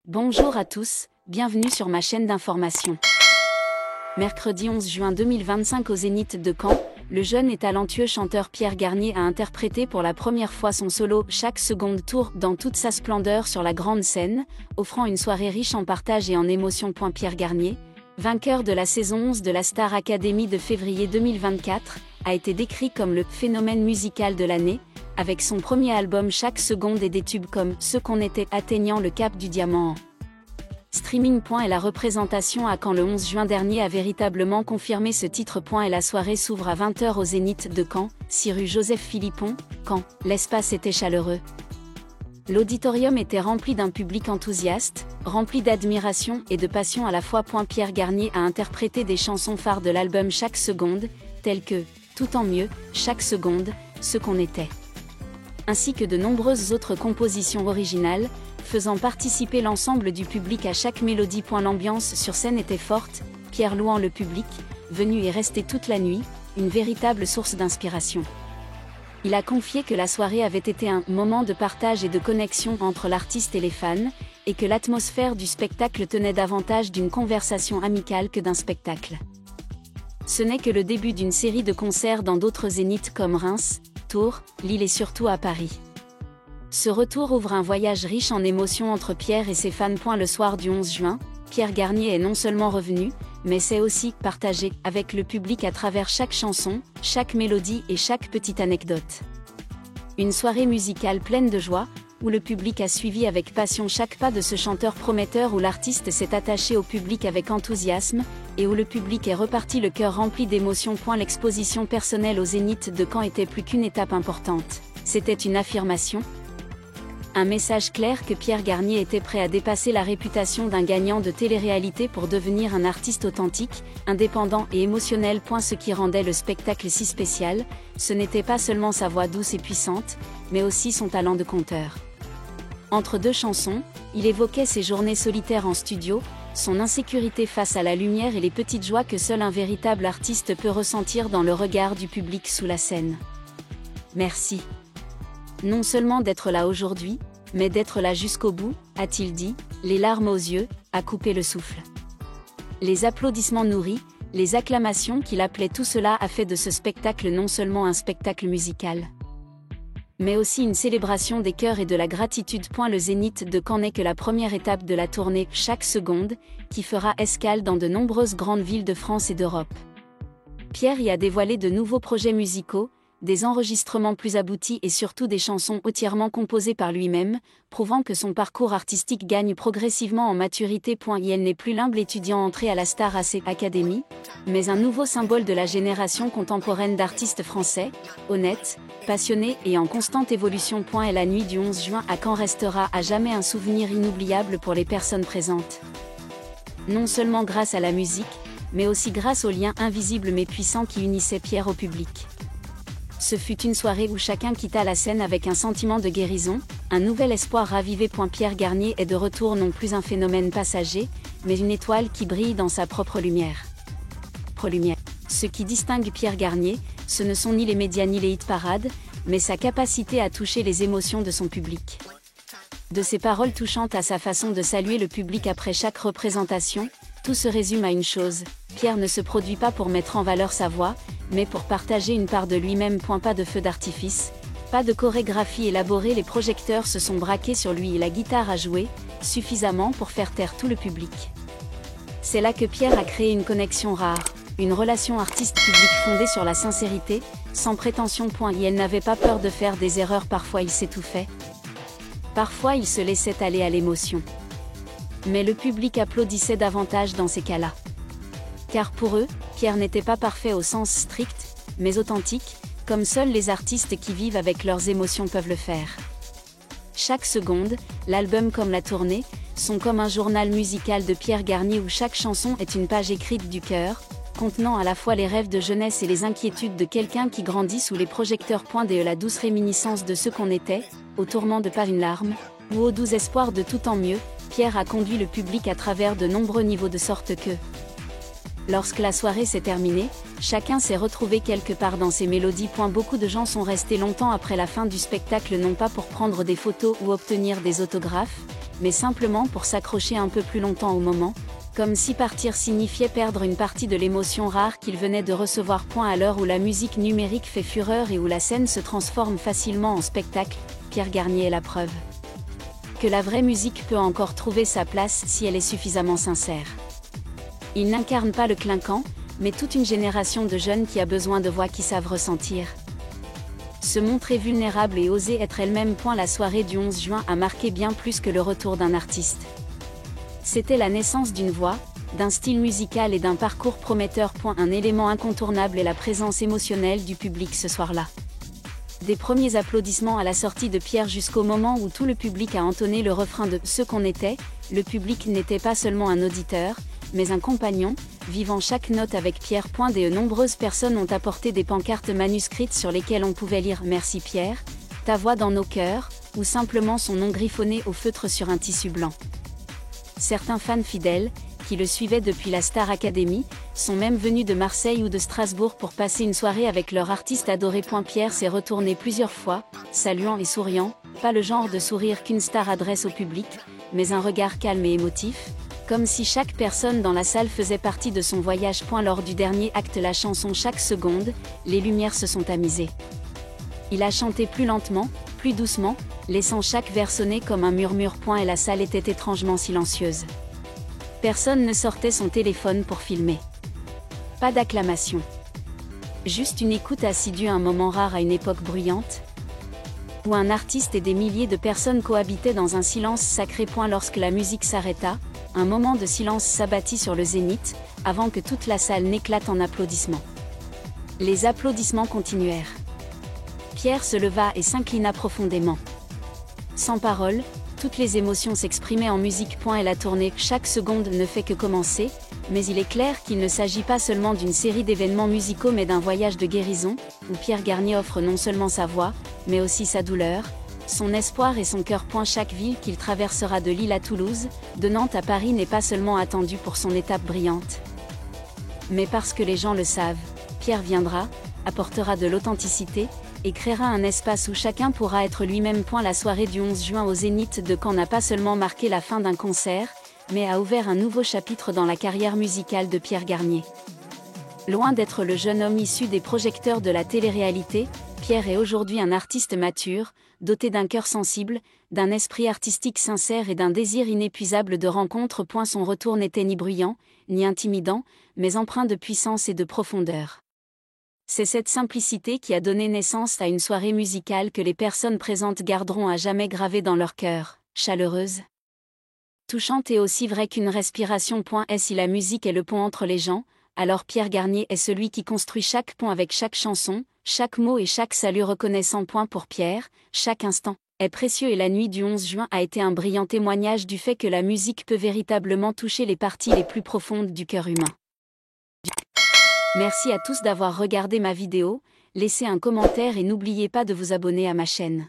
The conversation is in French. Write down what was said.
Bonjour à tous, bienvenue sur ma chaîne d'information. Mercredi 11 juin 2025 au Zénith de Caen, le jeune et talentueux chanteur Pierre Garnier a interprété pour la première fois son solo Chaque Seconde Tour dans toute sa splendeur sur la grande scène, offrant une soirée riche en partage et en émotions. Pierre Garnier, vainqueur de la saison 11 de la Star Academy de février 2024, a été décrit comme le phénomène musical de l'année, avec son premier album Chaque Seconde et des tubes comme Ce qu'on était atteignant le cap du diamant en streaming. Et la représentation à Caen le 11 juin dernier a véritablement confirmé ce titre. Et la soirée s'ouvre à 20 h au Zénith de Caen, 6 rue Joseph Philippon, Caen. L'espace était chaleureux. L'auditorium était rempli d'un public enthousiaste, rempli d'admiration et de passion à la fois. Pierre Garnier a interprété des chansons phares de l'album Chaque Seconde, telles que Tout en mieux, Chaque Seconde, Ce qu'on était, ainsi que de nombreuses autres compositions originales, faisant participer l'ensemble du public à chaque mélodie. L'ambiance sur scène était forte, Pierre louant le public, venu y rester toute la nuit, une véritable source d'inspiration. Il a confié que la soirée avait été un moment de partage et de connexion entre l'artiste et les fans, et que l'atmosphère du spectacle tenait davantage d'une conversation amicale que d'un spectacle. Ce n'est que le début d'une série de concerts dans d'autres zéniths comme Reims, Tours, Lille et surtout à Paris. Ce retour ouvre un voyage riche en émotions entre Pierre et ses fans. Le soir du 11 juin, Pierre Garnier est non seulement revenu, mais s'est aussi partagé avec le public à travers chaque chanson, chaque mélodie et chaque petite anecdote. Une soirée musicale pleine de joie, où le public a suivi avec passion chaque pas de ce chanteur prometteur, où l'artiste s'est attaché au public avec enthousiasme, et où le public est reparti le cœur rempli d'émotions. L'exposition personnelle au Zénith de Caen était plus qu'une étape importante, c'était une affirmation, un message clair que Pierre Garnier était prêt à dépasser la réputation d'un gagnant de télé-réalité pour devenir un artiste authentique, indépendant et émotionnel. Ce qui rendait le spectacle si spécial, ce n'était pas seulement sa voix douce et puissante, mais aussi son talent de conteur. Entre deux chansons, il évoquait ses journées solitaires en studio, son insécurité face à la lumière et les petites joies que seul un véritable artiste peut ressentir dans le regard du public sous la scène. Merci. Non seulement d'être là aujourd'hui, mais d'être là jusqu'au bout, a-t-il dit, les larmes aux yeux, à couper le souffle. Les applaudissements nourris, les acclamations qu'il appelait, tout cela a fait de ce spectacle non seulement un spectacle musical, mais aussi une célébration des cœurs et de la gratitude. Le Zénith de Caen n'est que la première étape de la tournée Chaque Seconde, qui fera escale dans de nombreuses grandes villes de France et d'Europe. Pierre y a dévoilé de nouveaux projets musicaux, des enregistrements plus aboutis et surtout des chansons entièrement composées par lui-même, prouvant que son parcours artistique gagne progressivement en maturité. Il n'est plus l'humble étudiant entré à la Star Academy, mais un nouveau symbole de la génération contemporaine d'artistes français, honnêtes, passionnés et en constante évolution. Et la nuit du 11 juin à Caen restera à jamais un souvenir inoubliable pour les personnes présentes. Non seulement grâce à la musique, mais aussi grâce au lien invisible mais puissant qui unissait Pierre au public. Ce fut une soirée où chacun quitta la scène avec un sentiment de guérison, un nouvel espoir ravivé. Pierre Garnier est de retour, non plus un phénomène passager, mais une étoile qui brille dans sa propre lumière. Ce qui distingue Pierre Garnier, ce ne sont ni les médias ni les hit-parades, mais sa capacité à toucher les émotions de son public. De ses paroles touchantes à sa façon de saluer le public après chaque représentation, tout se résume à une chose, Pierre ne se produit pas pour mettre en valeur sa voix, mais pour partager une part de lui-même. Pas de feu d'artifice, pas de chorégraphie élaborée, les projecteurs se sont braqués sur lui et la guitare a joué, suffisamment pour faire taire tout le public. C'est là que Pierre a créé une connexion rare, une relation artiste-public fondée sur la sincérité, sans prétention. Et elle n'avait pas peur de faire des erreurs, parfois il s'étouffait. Parfois il se laissait aller à l'émotion. Mais le public applaudissait davantage dans ces cas-là. Car pour eux, Pierre n'était pas parfait au sens strict, mais authentique, comme seuls les artistes qui vivent avec leurs émotions peuvent le faire. Chaque seconde, l'album comme la tournée, sont comme un journal musical de Pierre Garnier où chaque chanson est une page écrite du cœur, contenant à la fois les rêves de jeunesse et les inquiétudes de quelqu'un qui grandit sous les projecteurs. Et la douce réminiscence de ce qu'on était, au tourment de pas une larme, ou au doux espoir de tout en mieux, Pierre a conduit le public à travers de nombreux niveaux de sorte que Lorsque la soirée s'est terminée, chacun s'est retrouvé quelque part dans ses mélodies. Beaucoup de gens sont restés longtemps après la fin du spectacle, non pas pour prendre des photos ou obtenir des autographes, mais simplement pour s'accrocher un peu plus longtemps au moment, comme si partir signifiait perdre une partie de l'émotion rare qu'ils venaient de recevoir. À l'heure où la musique numérique fait fureur et où la scène se transforme facilement en spectacle, Pierre Garnier est la preuve que la vraie musique peut encore trouver sa place si elle est suffisamment sincère. Il n'incarne pas le clinquant, mais toute une génération de jeunes qui a besoin de voix qui savent ressentir. Se montrer vulnérable et oser être elle-même. La soirée du 11 juin a marqué bien plus que le retour d'un artiste. C'était la naissance d'une voix, d'un style musical et d'un parcours prometteur. Un élément incontournable est la présence émotionnelle du public ce soir-là. Des premiers applaudissements à la sortie de Pierre jusqu'au moment où tout le public a entonné le refrain de « Ce qu'on était », le public n'était pas seulement un auditeur, mais un compagnon, vivant chaque note avec Pierre. De nombreuses personnes ont apporté des pancartes manuscrites sur lesquelles on pouvait lire « Merci Pierre, ta voix dans nos cœurs » ou simplement son nom griffonné au feutre sur un tissu blanc. Certains fans fidèles, qui le suivaient depuis la Star Academy, sont même venus de Marseille ou de Strasbourg pour passer une soirée avec leur artiste adoré. Pierre s'est retourné plusieurs fois, saluant et souriant, pas le genre de sourire qu'une star adresse au public, mais un regard calme et émotif, comme si chaque personne dans la salle faisait partie de son voyage. Lors du dernier acte, la chanson Chaque seconde, les lumières se sont tamisées. Il a chanté plus lentement, plus doucement, laissant chaque vers sonner comme un murmure. Et la salle était étrangement silencieuse. Personne ne sortait son téléphone pour filmer. Pas d'acclamation. Juste une écoute assidue, un moment rare à une époque bruyante, où un artiste et des milliers de personnes cohabitaient dans un silence sacré. Lorsque la musique s'arrêta, un moment de silence s'abattit sur le zénith, avant que toute la salle n'éclate en applaudissements. Les applaudissements continuèrent. Pierre se leva et s'inclina profondément. Sans parole, toutes les émotions s'exprimaient en musique. Et la tournée Chaque seconde ne fait que commencer, mais il est clair qu'il ne s'agit pas seulement d'une série d'événements musicaux mais d'un voyage de guérison, où Pierre Garnier offre non seulement sa voix, mais aussi sa douleur, son espoir et son cœur. Chaque ville qu'il traversera de Lille à Toulouse, de Nantes à Paris n'est pas seulement attendu pour son étape brillante, mais parce que les gens le savent, Pierre viendra, apportera de l'authenticité, et créera un espace où chacun pourra être lui-même. La soirée du 11 juin au Zénith de Caen n'a pas seulement marqué la fin d'un concert, mais a ouvert un nouveau chapitre dans la carrière musicale de Pierre Garnier. Loin d'être le jeune homme issu des projecteurs de la télé-réalité, Pierre est aujourd'hui un artiste mature, doté d'un cœur sensible, d'un esprit artistique sincère et d'un désir inépuisable de rencontre. Son retour n'était ni bruyant, ni intimidant, mais empreint de puissance et de profondeur. C'est cette simplicité qui a donné naissance à une soirée musicale que les personnes présentes garderont à jamais gravée dans leur cœur, chaleureuse, touchante et aussi vraie qu'une respiration. Et si la musique est le pont entre les gens, alors Pierre Garnier est celui qui construit chaque pont avec chaque chanson, chaque mot et chaque salut reconnaissant. Pour Pierre, chaque instant est précieux et la nuit du 11 juin a été un brillant témoignage du fait que la musique peut véritablement toucher les parties les plus profondes du cœur humain. Merci à tous d'avoir regardé ma vidéo, laissez un commentaire et n'oubliez pas de vous abonner à ma chaîne.